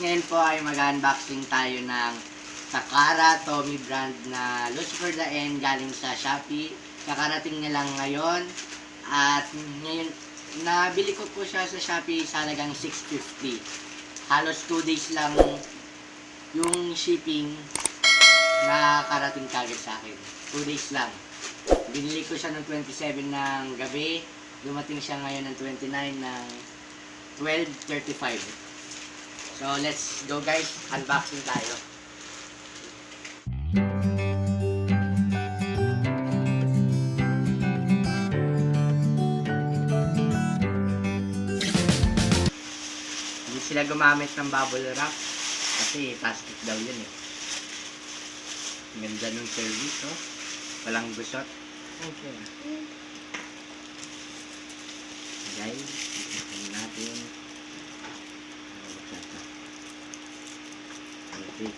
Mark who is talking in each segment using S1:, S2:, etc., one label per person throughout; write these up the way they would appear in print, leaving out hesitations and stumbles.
S1: Ngayon po ay mag-unboxing tayo ng Takara Tomy brand na Lucifer the End galing sa Shopee. Kakarating niya lang ngayon at ngayon nabili ko po siya sa Shopee sa halagang $6.50. Halos 2 days lang yung shipping na karating kagad sa akin. 2 days lang. Binili ko siya ng 27 ng gabi. Dumating siya ngayon ng 29 ng 12:35. So, let's go guys. Unboxing tayo. Hindi sila gumamit ng bubble wrap kasi plastic daw yun eh. Ganda ng service, oh. Walang gusot. Okay. Guys, ito natin. Okay.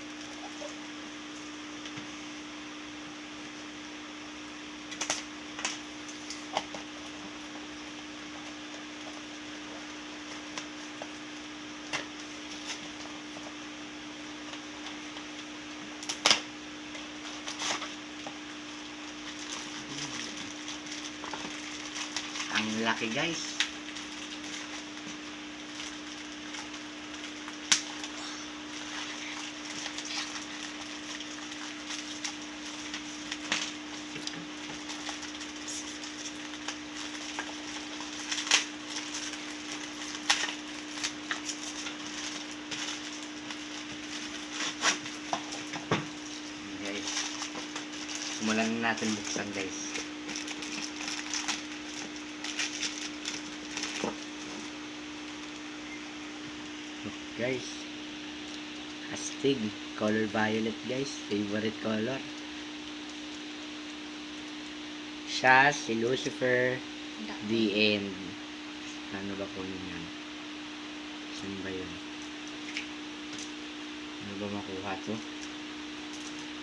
S1: Ang laki guys. Simulan na natin buksan guys. Look guys. Astig. Color violet guys. Favorite color. Siya si Lucifer the End. Ano ba po yun yan? Saan ba yun? Ano ba makuha to?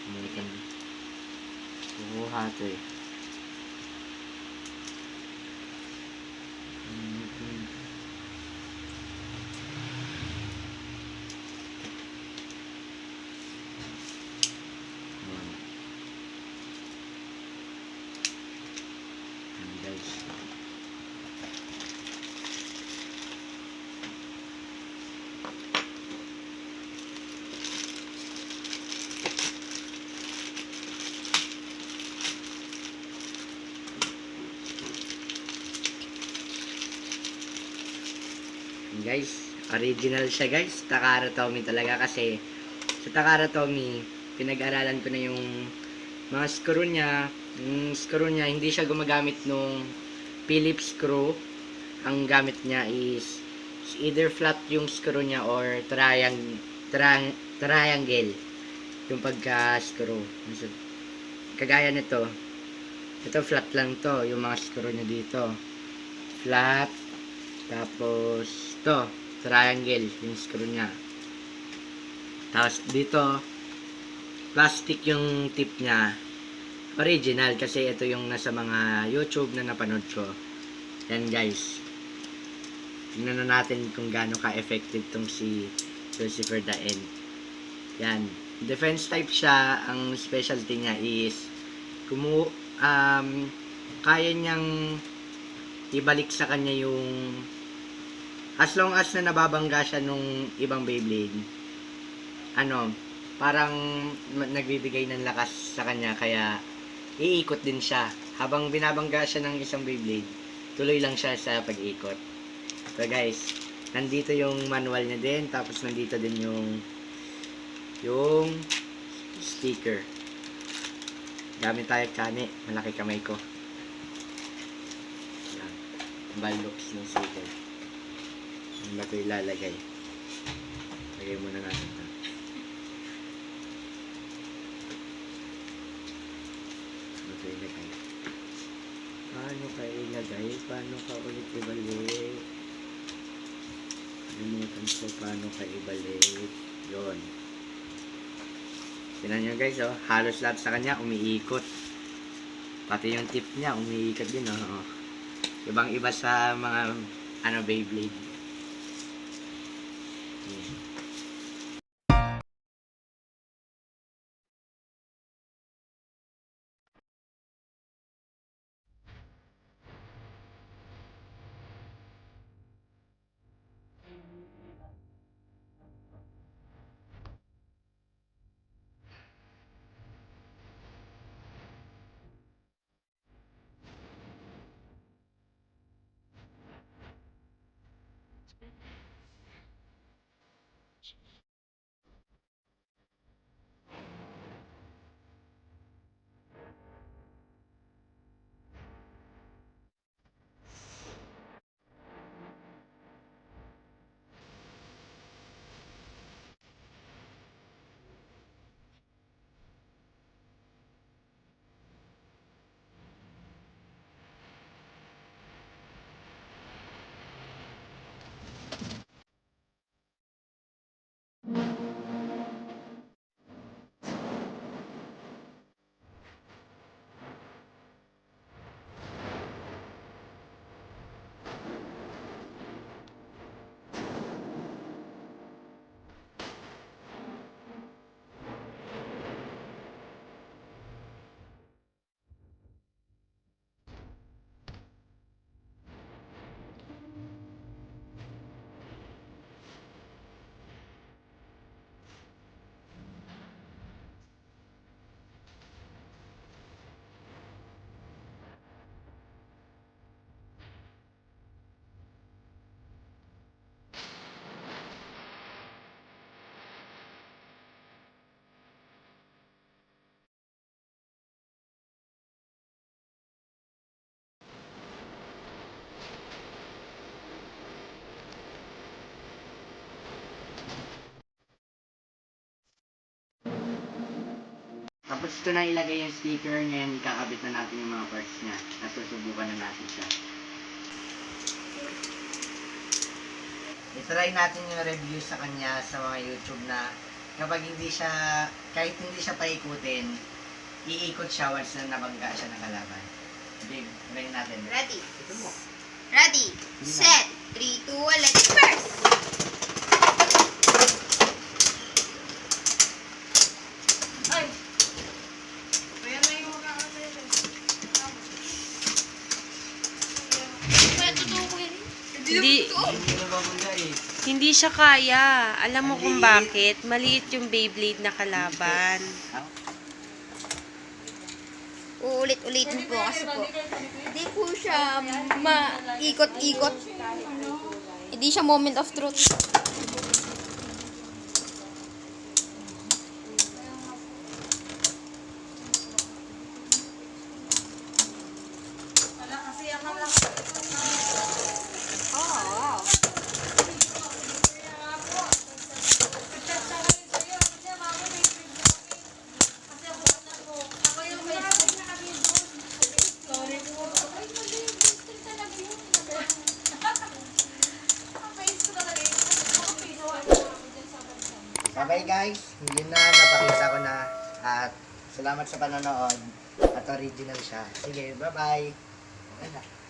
S1: American. Kukuha ito eh. Guys. Guys, original siya guys. Takara Tomy talaga kasi sa Takara Tomy, pinag-aralan ko na yung mga screw niya. Yung screw niya, hindi siya gumagamit nung Phillips screw. Ang gamit niya is either flat yung screw niya or triangle yung pagka-screw. Kagaya nito. Ito flat lang to, yung mga screw niya dito. Flat. Tapos ito, triangle yung screw niya. Tapos dito, plastic yung tip niya. Original kasi ito yung nasa mga YouTube na napanood ko. Yan guys. Tingnan na natin kung gaano ka-effective tong si Lucifer the End. Yan. Defense type siya. Ang specialty niya is kaya niyang ibalik sa kanya yung as long as na nababangga siya nung ibang Beyblade, parang nagbibigay ng lakas sa kanya, kaya iikot din siya. Habang binabangga siya ng isang Beyblade, tuloy lang siya sa pag-ikot. So guys, nandito yung manual niya din, tapos nandito din yung sticker. Gamit tayo kani, malaki kamay ko. Yan, balbox ng sticker. Ano ba ito ilalagay? Lagay muna natin ito. Ano ito ilagay? Paano ka ilagay? Paano ka ulit ibalik? Nakalimutan ko paano ka ibalik. Yun. Tingnan nyo guys, oh. Halos lahat sa kanya umiikot. Pati yung tip niya umiikot din, oh. Ibang iba sa mga Beyblade. Yeah. Tapos ito na ilagay yung sticker, ngayon ikakabit na natin yung mga parts niya. At susubukan na natin siya. Itry natin yung review sa kanya sa mga YouTube na kapag hindi siya, kahit hindi siya paikutin, iikot siya once na nabangga siya ng kalaban. Big, try natin.
S2: Ready?
S1: Ito mo.
S2: Ready, set, 3, 2, 1, let's first! Ay! Kaya na yung mga
S3: Hindi,
S1: Hindi na babangga eh.
S3: hindi siya kaya. Alam mo kung bakit? Maliit yung Beyblade na kalaban.
S2: Uulit-ulitin po kasi po. Hindi po siya maikot-ikot. Hindi siya moment of truth.
S1: Bye guys, yun na, napakita ko na at salamat sa panonood at original siya. Sige, bye bye. Okay na.